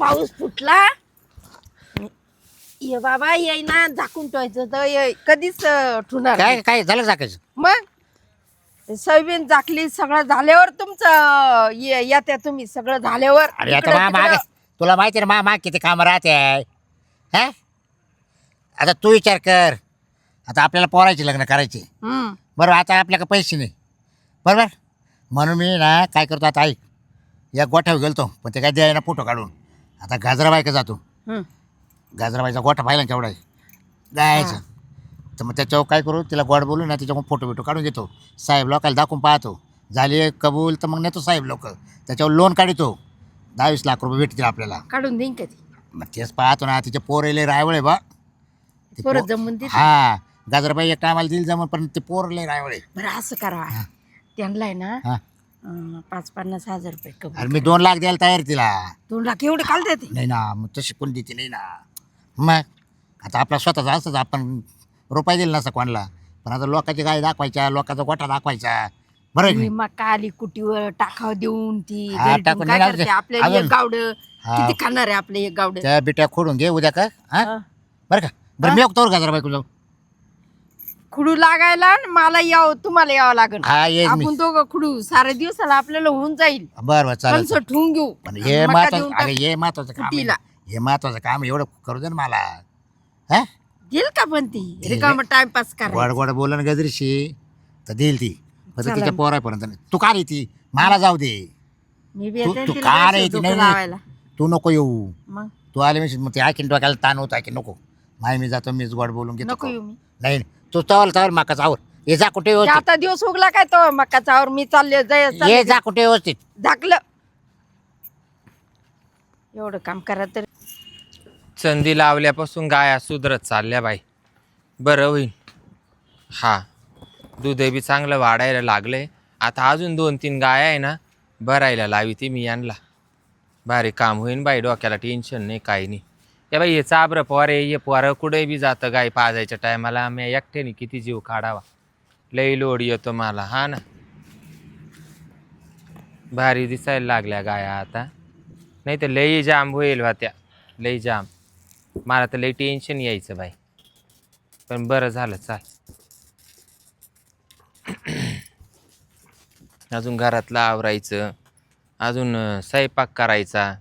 पाऊस फुटला. ये बाबा ये ना झाकून ठेवायचं तर कधीच ठुणार काय नाही. काय झालं झाकायचं? मग सोयाबीन झाकली सगळं झाल्यावर तुमचं येत्या तुम्ही सगळं झाल्यावर अरे आता इकडं माग तिकडं. तुला माहिती आहे ना माग किती काम राहते हा. आता तू विचार कर. आता आपल्याला पोरायचे लग्न करायचे हम्म. बरोबर. आता आपल्याकडे पैसे नाही बरोबर. म्हणून मी ना काय करतो आता ऐक. या गोठ्यावर गेलतो पण ते काय द्यायला फोटो काढून. आता गाजराबाईका जातो. हम्म. गाजराबाईचा गोठा पाहिला ना केवढा आहे जायचं. तर मग त्याच्यावर काय करू तिला गोड बोलू ना तिच्याकडून फोटो बिटो काढून घेतो. साहेब लोकांना दाखवून पाहतो झाली कबूल तर मग नेतो साहेब लोक त्याच्यावर लोन काढतो. 10-20 लाख रुपये भेटतील आपल्याला. काढून देईन कधी मग तेच पाहतो ना तिचे पोरले रायवळे बा. ते परत पो- जमून देते. हा गाजराबाई एक टायमाला दिल जमून पण ते पोरले रायवळे. बरं असं करा त्यांना आहे ना हा 50-50 हजार रुपये कमी. अरे मी 2 लाख द्यायला तयार आहे तिला. 2 लाख एवढे काल देते. नाही ना मग तशी कोण देते नाही ना. मग आता आपला स्वतःचा असंच आपण रुपये दिला नसता कोणाला. पण आता लोकांची गाय दाखवायच्या लोकांचा गोठा दाखवायचा बरं आहे की मी नाही? मग आली कुटीवर टाकाव देऊन ती हा, घरी टाकून काय नाही करते लावते. आपल्याला अजून. एक गावड हा. किती खाणार आहे आपलं एक गावड. त्या बिट्या खोडून घे उद्या का हा हा. बरं का. बरं मी बघतो गाजराबाई जाऊ. खुडू लागायला आणि मला तुम्हाला यावं लागेल. हा येईल मी. आपण दोघं खुडू सारे दिवसाला आपल्याला होऊन जाईल. बरं बरं चालेल कंस ठेवून घेऊ पण हे मका महत्वाचं देऊन अरे टाक. हे महत्वाचं काम आहे. कुटीला. हे महत्वाचं काम एवढं करू दे ना मला हा. देईल का पण ती देईल. रिकाम टाइमपास गोड करा. गोड बोलन गजरीशी तर देईल ती. फक्त चला. तिच्या पोरापर्यंत नाही. तू का रे ती मला जाऊ दे. मी बी तू येते तू तिला का जायचं रे ती डोकं नाही लावायला. तू नको येऊ. मग तू आले मी मग ते ऐकीन डोक्याला ताण होता की नको माय मी जातो मीच गोड बोलून घेतो. नको येऊ मी. नाही तू चावल माकाच आवर ये जा कुठे ते व्यवस्थित. आता दिवस उगला काय तो मकाचावर मी चालले ये जा कुठे व्यवस्थित. झाकलं एवढं काम करा तर. संधी लावल्यापासून गाया सुधरत चालल्या बाई. बरं होईल. हा दूध बी चांगलं वाढायला लागलंय. आता अजून 2-3 गाया आहे ना भरायला लावी ती मी यांना. भारी काम होईन बाई. डोक्याला टेन्शन नाही काही नाही. त्या बाई हे चाबरं पोरे ये पोरं कुठे बी जातं गाय पाजायच्या टायमाला मी एकट्याने किती जीव काढावा. लई लोड येतो मला हा ना. भारी दिसायला लागल्या गाया आता. नाही तर लई जाम होईल होत्या. लई जाम. मला तर लई टेन्शन यायचं बाई. पण बरं झालं चाल. अजून घरातलं आवरायचं. अजून स्वयंपाक करायचा.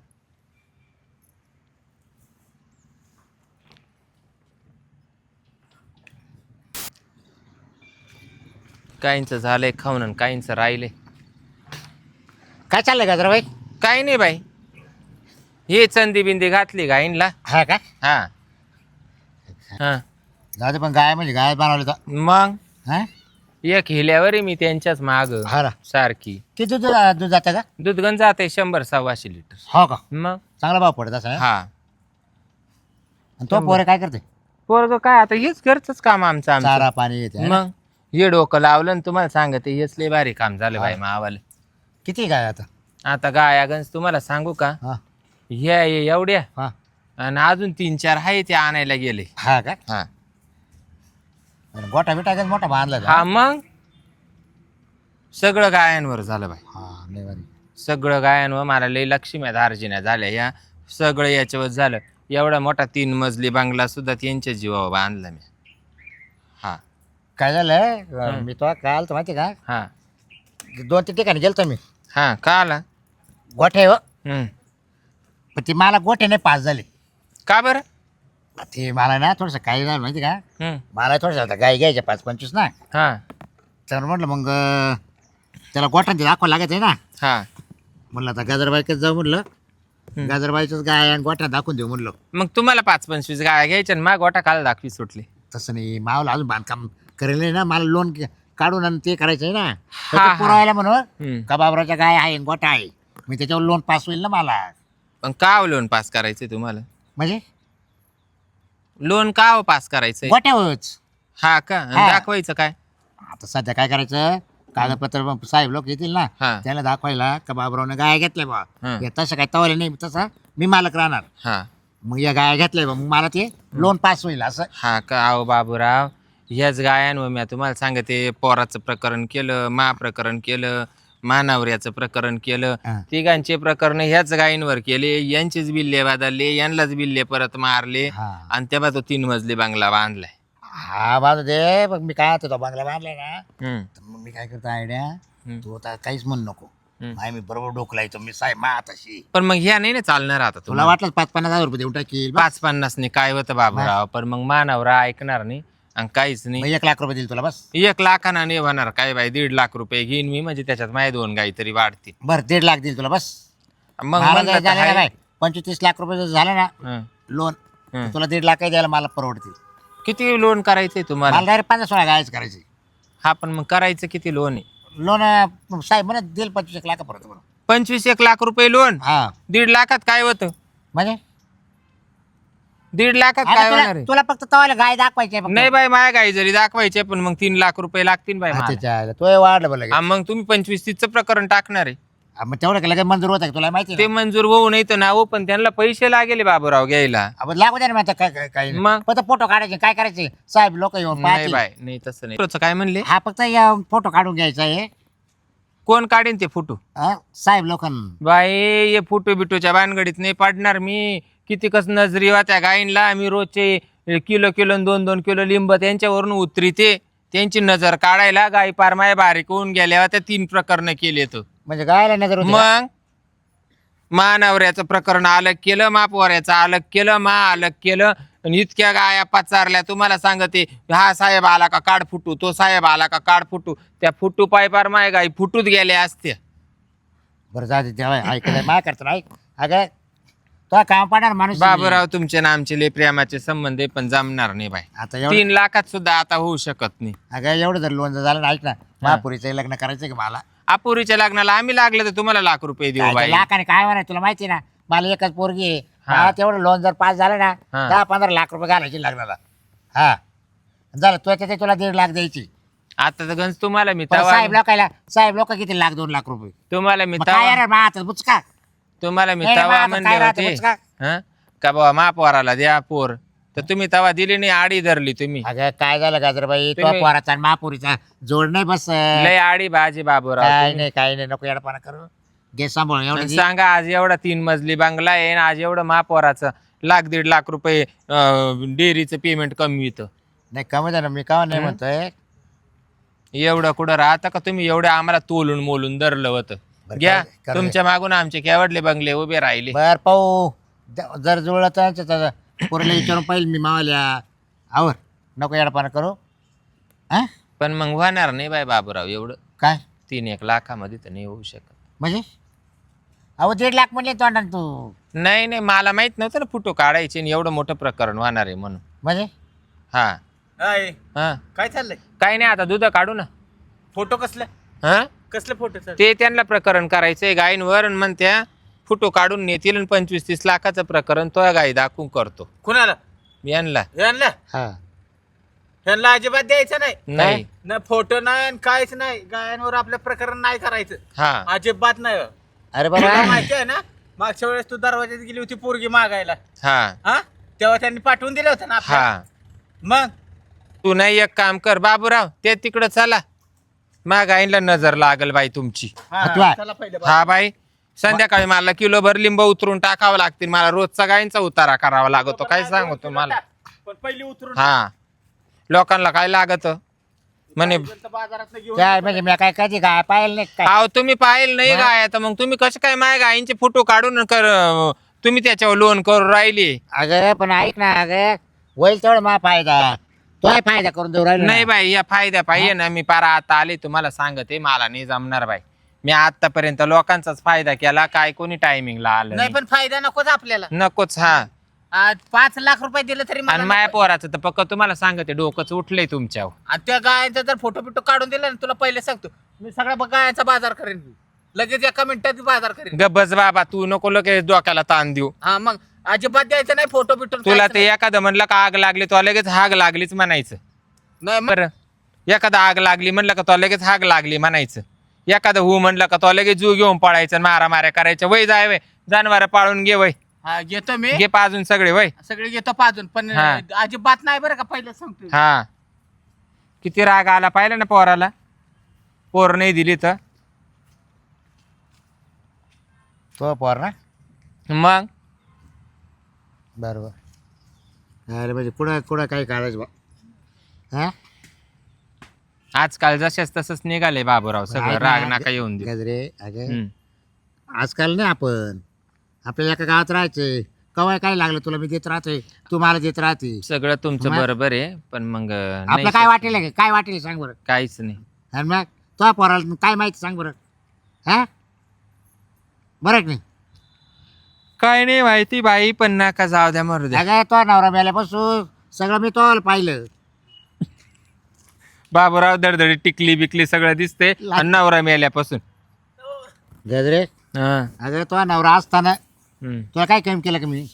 काहींचं झालंय खाऊन आणि काहींचं राहिलंय. काय चाललंय गाजराबाई? काही नाही बाई. हे चंदी बिंदी घातली गाईंला. हा का हा हा जाऊ दे पण गाय म्हणजे गाय बनवले तर मग हा. एक हिल्यावर मी त्यांच्याच माग हा ना. सारखी. किती दूध दूध जातं का? दूध गण जाते 100-125 लिटर. हो का मग चांगला भाव पडत असं हा आणि तो पोरे काय करते? पोरग काय आता हेच घरचंच काम आमचं चारा पाणी येते मग हे डोकं लावलं ना तुम्हाला सांगते हेच लय भारी काम झालं बाई मावाले. किती गाय आता? आता गाया गंज तुम्हाला सांगू का हा ह्या एवढ्या हा आणि अजून 3-4 आहे ते आणायला गेले. हा का हा आणि गोठा बिटा गंज मोठा बांधला का? हा मग सगळं गायांवर झालं बाई. हा लय भारी. सगळं गायांवर मला लई लक्ष्म्या दार्जिन्या झाल्या या. सगळं याच्यावर झालं. एवढा मोठा 3 मजली बंगला सुद्धा त्यांच्या जीवावर बांधला मी. हा काय झालं मी तो काल तर माहिती का हा 2-3 ठिकाणी गेलतो मी हा का आला. गोठे हो हम्म. पण ती मला गोठे नाही पास झाले. का बरं. ते मला ना थोडंसं काय झालं माहिती का हम्म. मला थोडंसं आता गाय घ्यायच्या 5-25 ना. हा तर म्हटलं मग त्याला गोठा ते दाखवा लागत आहे ना. हा म्हणलं आता गाजरबाईकडे जाऊ म्हणलं गाजरबाईचंच गाय आणि गोठा दाखवून देऊ म्हणलं. मग तुम्हाला 5-25 गाया घ्यायच्या आणि मग गोटा काल दाखवी सुटली. तसं नाही मावला अजून बांधकाम करेल नाही ना मला लोन काढून आणि ते करायचं आहे ना. तर हा, ते हा. पुरवायला म्हणून हम्म. का बाबराच्या गाय आहे आणि गोठा आहे मी त्याच्यावर लोन पास होईल ना मला. पण का लोन पास करायचंय तुम्हाला. म्हणजे लोन का पास करायचंय. गोठ्यावरच. हा का आणि हा. दाखवायचं काय. आता सध्या काय करायचं कागदपत्र मग साहेब लोक येतील ना हा त्याला दाखवायला का बाबरावने गाय घेतल्या बा. हा. हे तसं काय तवाले नाही तसं मी मालक राहणार. हा मग या गाय घेतल्या बा मग मला ते लोन पास होईल असं. हा का अहो बाबूराव ह्याच गायांवर मी तुम्हाला सांगते पोराचं प्रकरण केलं प्रकरण केलं मानावऱ्याचं प्रकरण केलं, हा. तिघांचे प्रकरण ह्याच गायींवर केले, यांचेच बिल्ले बदलले, यांनाच बिल्ले परत मारले हा. आणि तेव्हा तो 3 मजली बंगला बांधलाय. हा बाजू दे मग मी काय तो बंगला बांधलाय ना हम्म, तर मग मी काय करतो आयडिया तू आता काहीच म्हणू नको हम्म. मी बरोबर डोकं लायतो मी साहेब मा तशी पण मग ह्या नाही ना चालणार आता तुला तुला. वाटलं 5-50,000 रुपये देऊन टाकील 5-50 ने काय होतं बाबूराव, पण मग मानावरा ऐकणार नाही आणि काहीच नाही. 1,00,000 रुपये देईल तुला बस 1 लाखाना नाही होणार काय बाई, 1.5 लाख रुपये घेईन मी, म्हणजे त्याच्यात माझ्या 2 गाई तरी वाढतील. बरं 1.5 लाख देईल तुला बस मग मला म्हणलं जर तर झालं ना हाय. बाय 25-30 लाख रुपये जर झालं ना हं, लोन हं. तुला 1.5 लाख द्यायला मला परवडतील किती लोन करायचंय तुम्हाला? मला डायरेक्ट 15-16 गायच करायची हा पण मग करायचं किती लोन आहे? लोन साहेब म्हणत देईल 25 लाख परत बरं 25 लाख रुपये लोन. हा 1.5 लाखात काय होतं? म्हणजे 1.5 लाखात अरे काय तुला होणार आहे? तुला फक्त तवाला गाय दाखवायची आहे फक्त. नाही बाई, माझ्या गाई जरी दाखवायचे पण मग 3 लाख रुपये लागतील बाई मला. अच्छा अच्छा तो वाढलं बरं लगेच. हा, मग तुम्ही 25-30चं प्रकरण टाकणार आहे. मग तेवढं का लगेच मंजूर होत आहे तुला माहिती ते ना मंजूर होऊ नाही तर ना हो, पण त्यांना पैसे लागेल बाबूराव घ्यायला. आपण लागू दे ना मग आता काय काय नाही. मग फक्त फोटो काढायचे काय करायचे साहेब लोक येऊन नाही पाहतील. बाय, नाही तसं नाही. तुझं काय म्हणले? हा फक्त फोटो काढून घ्यायचा आहे कोण काढेन ते फोटो? हा, साहेब लोकांना बाई हे फोटो बिटोच्या भानगडीत नाही पडणार मी. किती कस नजरी त्या गायींना आम्ही रोजचे किलो 2-2 किलो लिंब त्यांच्यावरून उतरीते, त्यांची नजर काढायला गाई पार माय बारीक होऊन गेल्या त्या 3 प्रकरण केले तर. म्हणजे गायला नजर होती का? मग मानवऱ्याचं प्रकरण अलग केलं, मापवऱ्याचं अलग केलं, अलग केलं आणि इतक्या गाया पचारल्या तुम्हाला सांगते. हा साहेब आला का काढ फुटू, तो साहेब आला का काढ फुटू, त्या फुटू पाय पार माय गाई फुटूच गेल्या असत्या. बरं जाते तेव्हा ऐकायला माय करतो ऐक अगं तो काम पाडणार माणूस बाबूराव तुमचे ना आमचे लय प्रेमाचे संबंध आहे, पण जमणार नाही बाई. आता एवढं 3 लाखात सुद्धा आता होऊ शकत नाही. अगं एवढं जर लोन जर झालं ना ऐक ना महापुरीचं लग्न करायचं का मला अपुरीच्या लग्नाला आम्ही लागलं तर तुम्हाला लाख रुपये देऊ काय बाई. ते लाखाने काय म्हणाय तुला माहिती ना मला एकच पोरगी आहे हा. मला तेवढं लोन जर पास झालं ना हा. 10-15 लाख रुपये घालायचे लग्नाला हा झालं तुला त्याचे तुला 1.5 लाख द्यायची आता तर गंज तुम्हाला मी पण तवा साहेब लोक किती 1-2 लाख रुपये तुम्हाला मी मग काय तवा यार मा आता बुचका तुम्हाला मी नाही रे, तवा आता म्हणले काय राहतं होते बुचका? हं? का बाबा महापौराला द्या पोर, तर तुम्ही तवा दिली नाही, आडी धरली तुम्ही. अगं काय झालं गाजरबाई तो तुम्ही- पोराचा आणि महापुरीचा जोड नाही बस लय आडी बाजी बाबूराव काय तुम्ही. नाही काय नाही नको येडपणा करू घे सांभाळून एवढं आणि दे. सांगा आज एवढा 3 मजली बंगला आहे आणि आज एवढं महापौराचं 1-1.5 लाख रुपये डेअरीचं पेमेंट कमी येतं. नाही कमी झालं मी का नाही म्हणतोय एवढं कुठं राहतं का तुम्ही? एवढं आम्हाला तोलून मोलून धरलं होतं. बरं, घ्या करा- तुमच्या मागून आमचे केवडले बंगले उभे राहिले. बर पाहू जर जुळलं तर पोरीला विचारून पाहिजे मी मावाल्या आवर नको येडपणा करू हा पण मग होणार नाही बाय बाबूराव एवढं. काय 3-1 लाखामध्ये तर नाही होऊ शकत. म्हणजे अहो 1.5 लाख म्हणले तोंडाने तू नाही नाही, मला माहित नव्हतं ना फोटो काढायचे आणि एवढं मोठं प्रकरण होणार आहे म्हणून. म्हणजे हा हाय, हा, काय चाललंय? काही नाही, आता दूध काढू ना. फोटो कसले हा, कसले फोटो चालले? ते त्यांना प्रकरण करायचंय गायींवर आणि म्हणत्या फोटो काढून नेतील आणि 25-30 लाखाचं प्रकरण तो गाई दाखवून करतो कुणाला? यांना. ह्यांना हा ह्यांना अजिबात द्यायचं नाही. नाही. ना फोटो नाही आणि काहीच नाही. गायांवर आपलं प्रकरण नाही करायचं हा अजिबात नाही. अरे तुला बाबा माहिती आहे ना मागच्या वेळेस तू दरवाज्यात गेली होती पोरगी मागायला, हा हा तेव्हा त्यांनी पाठवून दिलं होतं ना आपल्याला. हा, मग तू नाही एक काम कर बाबूराव, ते तिकडं चला, मा गाईंला नजर लागल बाई तुमची. हा, तू आहे. चला पहिलं हा बाई, संध्याकाळी मला किलोभर लिंब उतरून टाकावं लागतील, मला रोजचा गायींचा उतारा करावा लागतो. काय सांगू तुम्हाला. पण पहिली उतरून हा, लोकांना काय लागत म्हणे. बाजारात घेऊन काय म्हणजे मी काय कधी काय पाहिलं नाही काय अहो तुम्ही पाहिलं नाही गाय, तर मग तुम्ही कसं काय माझ्या गायींचे फोटो काढून तुम्ही त्याच्यावर लोन करून राहिले. अगं पण ऐक ना अगं होईल तेवढं मा फायदा तो फायदा करून देऊ राहिलो ना. नाही बाई, या फायद्या पाहिजे ना, मी पारा आता आले तुम्हाला सांगते, मला नाही जमणार बाई. मी आतापर्यंत लोकांचाच फायदा केला, काय कोणी टायमिंगला आलं नाही. नाही. पण फायदा नकोच आपल्याला. नकोच. हा, आज 5 लाख रुपये दिले तरी मला आणि माया नको. पोराचं तर पक्क तुम्हाला सांगते डोकंच उठलंय तुमच्यावर. आणि त्या गायांचा जर फोटो बिटो काढून दिला ना, तुला पहिले सांगतो मी सगळ्या गायांचा बाजार करेन. लगेच एका मिनिटात बाजार करेन. गबस बाबा, तू नको लगेच डोक्याला ताण देऊ. हा मग अजिबात द्यायचं नाही फोटो बिटो. तुला ते एखादं म्हणलं का आग लागली, तो लगेच हाग लागलीच म्हणायचं. नाही मग बरं, एखादा आग लागली म्हणलं का तो लगेच हाग लागली म्हणायचं. एखादं हू म्हणलं का तो लगेच जीव घेऊन पळायचं, मारामाऱ्या करायच्या. वय जाय वय, जनावर पाळून घे वय, हा घेतो मी घे पाजून सगळे वय. सगळे घेतो पाजून. पण हा. अजिबात नाही बरं का, पहिलं सांगतो. हा, किती राग आला पाहिलं ना पोराला. पोर नाही दिली तर तो पोर ना मग बरोबर. अरे म्हणजे कुठं कुठं काही काढायचं बा हा आजकाल जशाच तसंच निघाले बाबूराव सगळं. राग नका येऊन दे. गजरे अगे हम्म. आजकाल नाही आपण आपल्याला एका गावात राहायचंय. कवाय काय लागलं तुला मी देत राहतोय तू मला देत राहते. सगळं तुमचं मग? बरोबर आहे पण मग आपलं नाही काय वाटेल का? काय वाटेल सांग बरं. काहीच नाही. आणि मग तो पोराला काय माहिती सांग बरं. हा बरं की नाही. काय नाही माहिती बाई पण नका जाऊ द्या मरू द्या. अगं तो नवरा मेल्यापासून सगळं मी तो पाहिलं. बाबूराव दडदडी टिकली बिकली सगळं दिसते आणि नवरा मेल्यापासून. गजरे हा. अगं तो नवरा असताना हम्म. तुला काय कमी केलं का मी.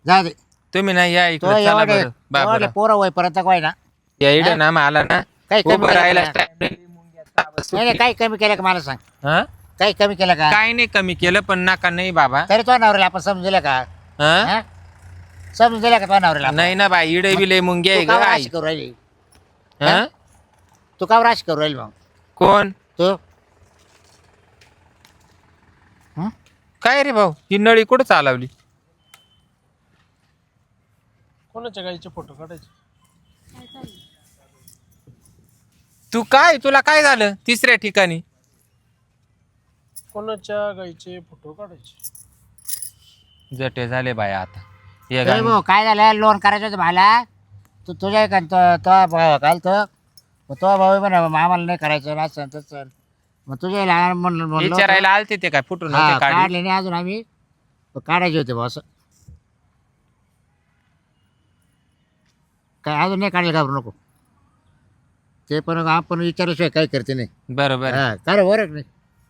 जा दे तुम्ही ना या तो इकडे चला एवढे बरं बाबूराव. पोरं वय परत काय ना या इकडे ना मला ना काही कमी उभं केलं राहायला का? time नाही. नाही नाही, काही कमी केलं का मला सांग. हा? काही कमी केलं का. काय नाही कमी केलं पण नका नाही बाबा. तरी तो नवऱ्याला आपण समजलं का. हा? हा? समजून दिलं का तो नवऱ्याला आपण? नाही ना बाई इडे बिले मुंग्या आहे तू ग का आई. राशी करू राहिली. हा? तू का राशी करू राहिली मग कोण तू काय रे भाऊ ही नळी कुठं चालवली. कोणाच्या गाईचे फोटो काढायचे. तू काय तुला काय झालं तिसऱ्या ठिकाणी. कोणाच्या गाईचे फोटो काढायचे. जटे झाले बाया आता हे ए गाणं. भाऊ काय झालं लोन करायचं होतं मला. तू तुझ्या का तो भाऊ घाल तो भाऊ पण आम्हाला नाही करायचं असं तसं. मग तुझ्या लहान म्हणलं विचारायला आलते ते काय फुटून नव्हते काढले. काढले नाही अजून आम्ही काढायचे होते भाऊ असं. काय अजून नाही काढले घाबरू नको. ते पण आपण विचारल्याशिवाय काही करते नाही. बरोबर हा काय बरं नाही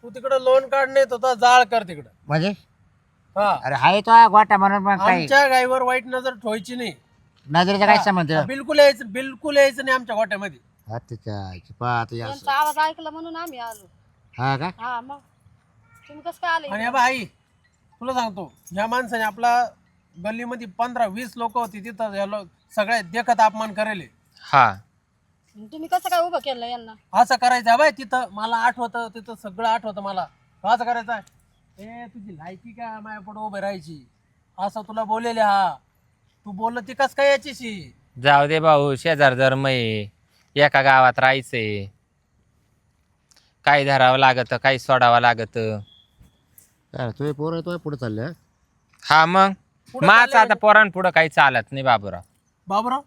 तू तिकडे लोन काढणे तर जाळ कर तिकडं. म्हणजे हा अरे हाय तो गोटा म्हणून मग काही आमच्या गाईवर वाईट नजर ठेवायची नाही. नजरेचा काय संबंध बिलकुल यायचं नाही आमच्या गोट्यामध्ये. पाहत आवाज ऐकला म्हणून आम्ही आलो. हा का हा मग तुम्ही कसं काय आले आणि आई तुला सांगतो या माणसाने आपला गल्लीमध्ये 15-20 लोक होती तिथं सगळे देखत अपमान करेले. हा तुम्ही कसं काय उभं केलं यांना. असं करायचं बाय तिथं मला आठवतं तिथं सगळं आठवतं मला. असं करायचं ए तुझी लायकी का माझ्या पुढे उभे राहायची असं तुला बोलेले. हा तू बोललं ती कस काय याच्याशी. जाऊ दे भाऊ शेजार धर्म आहे एका गावात राहायचंय. काही धरावं लागत काही सोडावं लागत. तुझे पोर तो पुढे चालले हा मग पुढं माझं चाललंय आता पोरांन पुढं काही चालत नाही बाबूराव. बाबूराव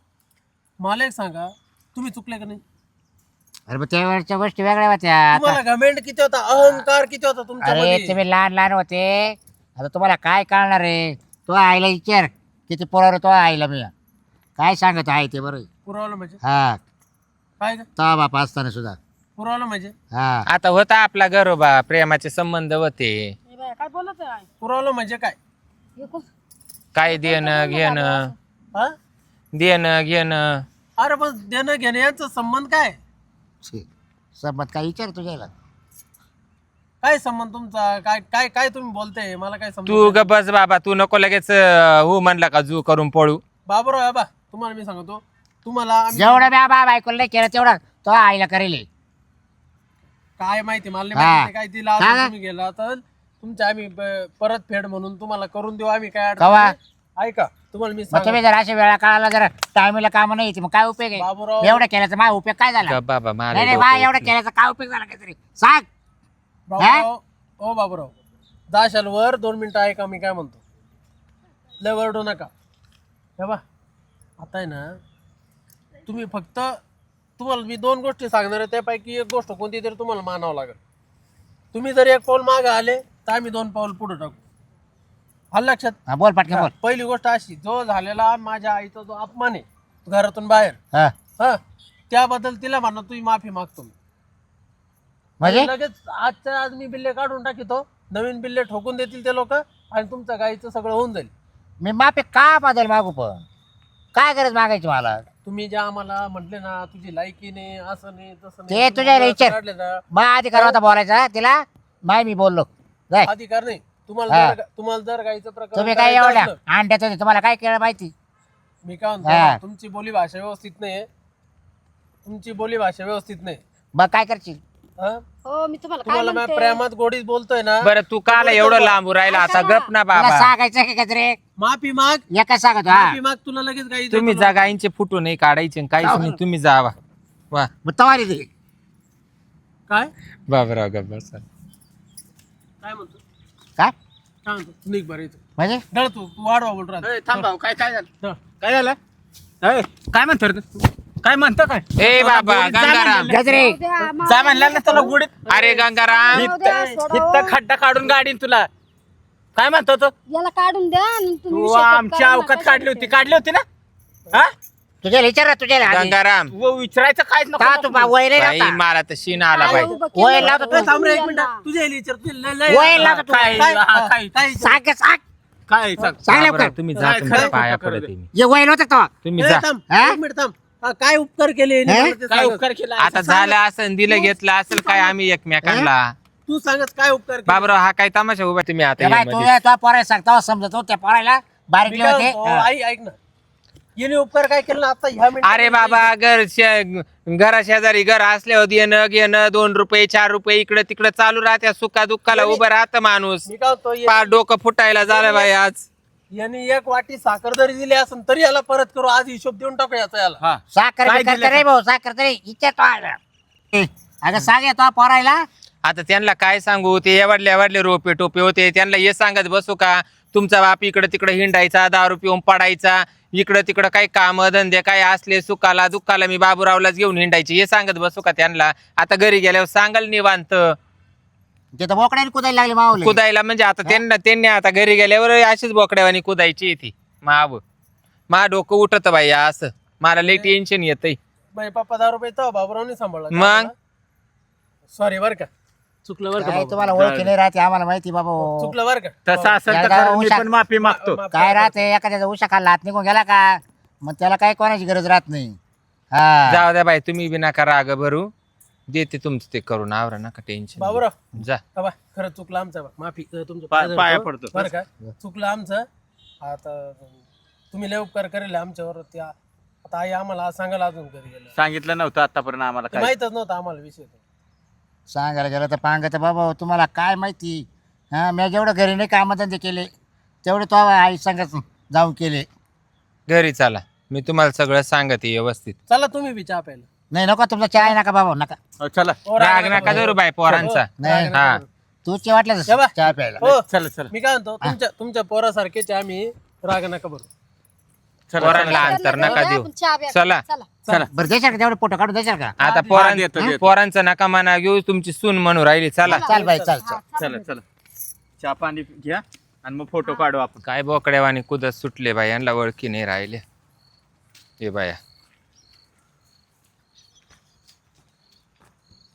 मला एक सांगा तुम्ही चुकले का नाही. अरे मग त्यावेळेच्या गोष्टी वेगळ्या होत्या. आता तुम्हाला घमेंड किती होता अहंकार किती होता अरे तुमच्यामध्ये. तुम्ही लहान लहान होते. आता तुम्हाला काय कळणार आहे. तो आईला विचार किती पोरावर तो आईला मी काय सांगत आहे ते बरं. पुरवलं म्हणजे हा काय ग? तो बापा असताना सुद्धा पुरवलं म्हणजे हा आता होता आपला घरोबा प्रेमाचे संबंध होते. हे बाया, काय बोलत आहे पुरवलं म्हणजे काय. हे कोण? काय देणं घेणं हा देणं घेणं. अरे पण देणं घेणं यांचा संबंध काय. छे, संमत काय विचार तुझ्याला. काय संबंध तुमचा काय काय काय तुम्ही बोलताय मला काय तू समजत ग बस बाबा तू नको लगेच हो म्हणला का जू करून पळू. बाबूराव आहे बा तुम्हाला मी सांगतो तुम्हाला आम्ही- जेवढं मी बाबा ऐकून नाही केलं तेवढं तो आईला करेल. काय माहिती मला नाही हा. माहिती काय दिला काय? तुम्ही गेला तर तुमच्या आम्ही परत फेड म्हणून तुम्हाला करून देऊ आम्ही काय अडचण कवा? नाही. ऐका तुम्हाला मी मग तुम्ही सांगतो जर अशा वेळा काळाला जर टायमिंगला काम नाही येते मग काय उपयोग आहे. बाबूराव एवढं केल्याचा माझा उपयोग काय झाला. ग बाबा मला नाही नाही डोकं बा एवढं उठलं. केल्याचा काय उपयोग झाला काहीतरी सांग. बाबूराव ओ बाबूराव जाशाल वर 2 मिनिटं ऐका मी काय म्हणतो. लय वरडू नका हे बा आता आहे ना तुम्ही फक्त तुम्हाला मी 2 गोष्टी सांगणार आहे त्यापैकी एक गोष्ट कोणती तरी तुम्हाला मानावं लागेल. तुम्ही जर 1 पाऊल मागे आले तर आम्ही 2 पाऊल पुढे टाकू. आलं लक्षात. हा, बोल पटकन बोल. पहिली गोष्ट अशी जो झालेला माझ्या आईचा जो अपमान आहे घरातून बाहेर हा हा त्याबद्दल तिला म्हणा तुम्ही माफी मागतो मी. म्हणजे आणि लगेच आजच्या आज मी बिल्ले काढून टाकितो नवीन बिल्ले ठोकून देतील ते लोक आणि तुमच्या गाईचं सगळं होऊन जाईल. मी माफी का बदल मागू पण काय गरज मागायची मला. तुम्ही ज्या आम्हाला म्हटले ना तुझी लायकी नाही असं नाही तसं ते नाही तुझ्या तुम्ही विचार. काढले ना मग अधिकार होता बोलायचा तिला माय मी बोललो जाय. अधिकार नाही तुम्हाला हा. तुम्हाला जर गाईचं प्रकरण तुम्ही काय करायचं एवढ्या असलं, अंड्यात होते तुम्हाला काय केलं माहिती. मी काय हा. म्हणतो तुमची बोली भाषा व्यवस्थित नाही तुमची बोली भाषा व्यवस्थित नाही. मग काय करशील. हा? हो मी तुम्हाला काय तुम्हाला मी म्हणते प्रेमात गोडीत बोलतोय ना. बरं तू काला एवढं लांबू राहिला आता गप ना तुला बाबा. सांगायचं की गजरे माफी माग, एका सांगतो हा माफी माग, तुला लगेच काही तुम्ही जा गाईंचे फुटू नाही काढायचे आणि काहीच नाही, तुम्ही जावा. वा मग तवारी दे काय बाबराव गब्बर सर. काय म्हणतो काय काय म्हणतो तू निघ बरं इथं. म्हणजे धड तू वाढवा बोल राहत. ए, थांब भाऊ, काय काय झालं धड. काय झालं ए, काय म्हणतो रे तू? काय म्हणतो काय ए बाबा गंगाराम. गजरे जाऊ द्या, मा- जा म्हणलं ना तुला गुडीत अरे गंगाराम जाऊ द्या, सोडा हो. इथं खड्डा काढून गाडीन तुला. काय म्हणतो तो याला काढून द्या आणि तुम्ही तू शेतात आमची करा अवकात नका काढली होती शेतात. काढली होती ना हा तुझ्या विचार तुझ्या गंगाराम तू विचारायचं काहीच नको का तू वय बाई मला तर शीन आला काय बाई. उभं वय केलं लावतो हो ए, थांब रे एक तुम्ही मिनिट यांना? तुझ्या विचार तुझे लय वय लावतो तू काय काय हा, काय काय सांग सांग काय सांग सांग बाबराव, लवकर तुम्ही जा काय तुमच्या काय पाया करू पडते दे. मी. ये वय नव्हतं तेव्हा. तुम्ही ए, जा. थांब हा? एक मिनिट थांब. हा, काय उपकार केले यांनी हे? मला ते काय सांग. उपकार केला आता झालं असं दिलं घेतलं असेल काय आम्ही एकमेकांना. तू सांगत काय उपकार केले? बाबराव हा काय तमाशा उभा तुम्ही आता ए बाय, यामध्ये. तू तुझ्या पोरायला सांगता समजतो त्या पोरायला बारीक मी काय होते म्हणतो, आई ऐक ना याने उपकार काय केलं ना आता ह्या मिनिटात? अरे बाबा घरा शेजारी घर असल्यावर येणं घेणं 2 रुपये 4 रुपये इकडे तिकडे चालू राहत्या सुखा दुःखाला उभं राहतं माणूस. मी काय म्हणतो पार डोकं फुटायला झालं बाई आज. यांनी एक वाटी साखर जरी दिली असेल तरी याला परत करू. आज हिशोब देऊन टाकू याचा याला. हा साखर काय बिकर दिलं रे भाऊ साखर तरी इच्छा तो आला. ए, अगं सांग येतो पोरायला आता त्यांना काय सांगू ते एवढले रोपे टोपे होते त्यांना हे सांगत बसू का तुमचा बाप इकडे तिकडे हिंडायचा दारू पिऊन पडायचा इकडं तिकडं काही काम धंदे काय असले सुखाला दुःखाला मी बाबूरावलाच घेऊन हिंडायचे हे सांगत बसू का त्यांना. आता घरी गेल्यावर सांगाल निवांत ते तर बोकड्याने कुदायला लागले मावले कुदायला म्हणजे आता त्यांनी आता घरी गेल्यावर अशीच बोकड्यावानी कुदायची ती मा डोकं उठत बाई असं मला लई टेन्शन येतंय. बाई पप्पा 10 रुपये तो बाबूरावने सांभाळला. मग? सॉरी बर का चुकलं बर का काय बाबा. तुम्हाला ओळखी नाही राहते आम्हाला माहिती बाबा हो. चुकलं बर का तसं असेल तर याला खरं मी उशा- पण माफी मागतो. माफ काय करा. राहते एखाद्याचा उशा खाल्ला हात निघून गेला का मग त्याला काय कोणाची गरज राहत नाही. हा जाऊ द्या बाई तुम्ही बी नका राग भरू देते तुमचं ते करून आवरा नका टेन्शन बाबूराव जा. बाबा खरं चुकलं आमचं बा. माफी तुमचं पाया पडतो. बरं का चुकलं आमचं. आता तुम्ही लय उपकार करेल आमच्यावर त्या आता आई आम्हाला सांगायला अजून घरी गेलं सांगितलं नव्हतं आतापर्यंत आम्हाला ते काय. माहितच नव्हतं आम्हाला विषय तो. सांगायला गेलं तर पांगत बाबा तुम्हाला काय माहिती. हा मी जेवढं घरी नाही कामधंदे केले तेवढे तो आई सांगत जाऊन केले. घरी चला मी तुम्हाला सगळं सांगते व्यवस्थित. चला तुम्ही बी चहा प्यायला. नाही नको तुमचा चहा नका बाबा नका. हो, चला हो, राग राग नका नका धरू बाई पोरांचा. नाही हा तू वाटलं ये बा. चहा प्यायला. हो चला चला मी काय म्हणतो तुमच्या पोरासारखेच आम्ही राग नका बरोबर. चला पोरांना अंतर नका देऊ. आपण चहा प्या. चला. चला चला बरं देशाल का तेवढे फोटो काढून देशाल का. आता देतो, देतो. पोरांचं नका मना घेऊ तुमची सून म्हणून राहिली. चला चाल बाई चाल चाल. चला चला चहा पाणी घ्या आणि मग फोटो काढू आपण. काय बोकड्यावानी कुदत सुटले बाई यांना ओळखी नाही राहिले हे बाया.